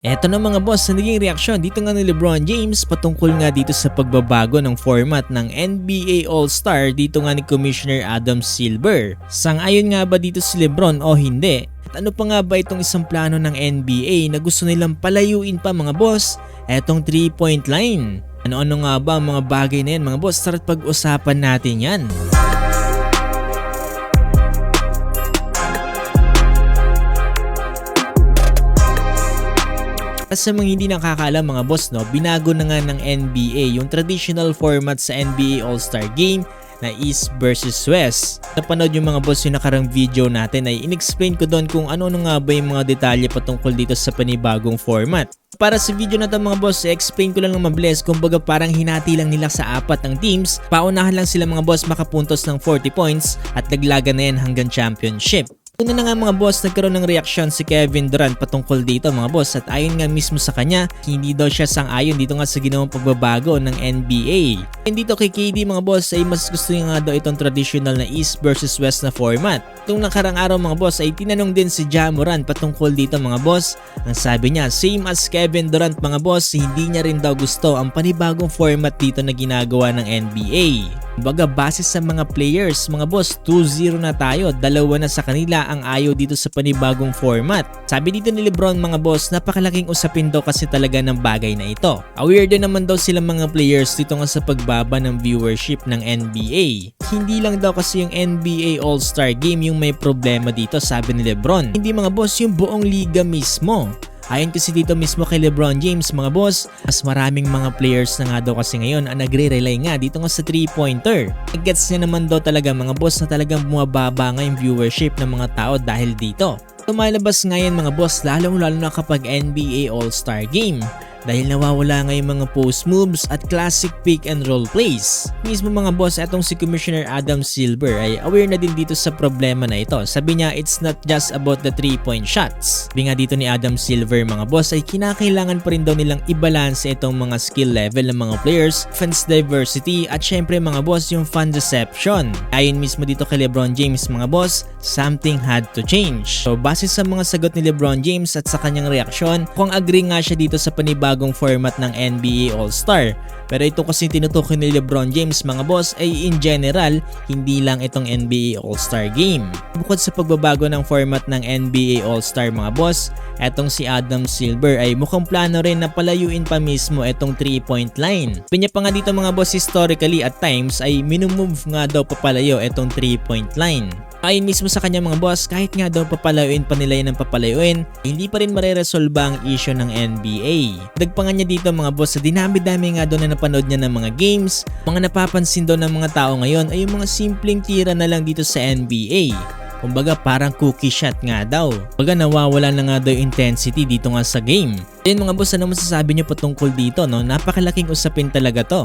Eto na mga boss, na naging reaksyon dito nga ni LeBron James patungkol nga dito sa pagbabago ng format ng NBA All-Star dito nga ni Commissioner Adam Silver. Sang-ayon nga ba dito si LeBron o hindi? At ano pa nga ba itong isang plano ng NBA na gusto nilang palayuin pa mga boss? Etong 3-point line. Ano-ano nga ba ang mga bagay na yan mga boss? Tara't pag-usapan natin yan. Sa mga hindi nakakaalam mga boss, no, binago na nga ng NBA yung traditional format sa NBA All-Star Game na East versus West. Napanood yung mga boss yung nakarang video natin ay in-explain ko doon kung ano-ano nga ba yung mga detalye patungkol dito sa panibagong format. Para sa video na ito mga boss, explain ko lang ng mabilis, kumbaga parang hinati lang nila sa apat ng teams, paunahan lang sila mga boss makapuntos ng 40 points at naglaga na yan hanggang championship. Una na nga mga boss, nagkaroon ng reaksyon si Kevin Durant patungkol dito mga boss at ayon nga mismo sa kanya, hindi daw siya sang-ayon dito nga sa ginawang pagbabago ng NBA. And dito kay KD mga boss ay mas gusto niya nga daw itong traditional na East versus West na format. Itong nakarang araw mga boss ay tinanong din si Ja Morant patungkol dito mga boss. Ang sabi niya, same as Kevin Durant mga boss, hindi niya rin daw gusto ang panibagong format dito na ginagawa ng NBA. Kumbaga base sa mga players mga boss, 2-0 na tayo, dalawa na sa kanila ang ayaw dito sa panibagong format. Sabi dito ni LeBron mga boss, napakalaking usapin daw kasi talaga ng bagay na ito. Aware din naman daw sila mga players dito nga sa pagbaba ng viewership ng NBA. Hindi lang daw kasi yung NBA All-Star Game yung may problema dito, sabi ni LeBron. Hindi mga boss, yung buong liga mismo. Ayon kasi dito mismo kay LeBron James mga boss, mas maraming mga players na nga daw kasi ngayon ang nagre-rely nga dito nga sa 3-pointer. Gets niya naman daw talaga mga boss na talagang bumababa nga yung viewership ng mga tao dahil dito. Tumalabas nga yan mga boss lalong-lalo na kapag NBA All-Star Game. Dahil nawawala nga yung mga post moves at classic pick and roll plays. Mismo mga boss, etong si Commissioner Adam Silver ay aware na din dito sa problema na ito. Sabi niya, it's not just about the 3-point shots. Sabi nga dito ni Adam Silver mga boss ay kinakailangan pa rin daw nilang i-balance itong mga skill level ng mga players, fans diversity at syempre mga boss yung fan deception. Ayon mismo dito kay LeBron James mga boss, something had to change. So base sa mga sagot ni LeBron James at sa kanyang reaksyon, kung agree nga siya dito sa panibagong format ng NBA All-Star. Pero ito kasi tinutukoy ni LeBron James mga boss ay in general, hindi lang itong NBA All-Star Game. Bukod sa pagbabago ng format ng NBA All-Star mga boss, etong si Adam Silver ay mukhang plano rin na palayuin pa mismo itong 3-point line. Pinya pa nga dito mga boss, historically at times ay minumove nga daw papalayo itong 3-point line. Ayon mismo sa kanya mga boss, kahit nga daw papalayuin pa nila yan ng papalayuin, hindi pa rin mareresolba ang issue ng NBA. Dagpangan niya dito mga boss, sa dinami-dami nga daw na napanood niya ng mga games, mga napapansin daw ng mga tao ngayon ay yung mga simpleng tira na lang dito sa NBA. Kumbaga parang cookie shot nga daw. Kumbaga nawawala na nga daw yung intensity dito nga sa game. Ayun mga boss, ano masasabi niyo patungkol dito no? Napakalaking usapin talaga to.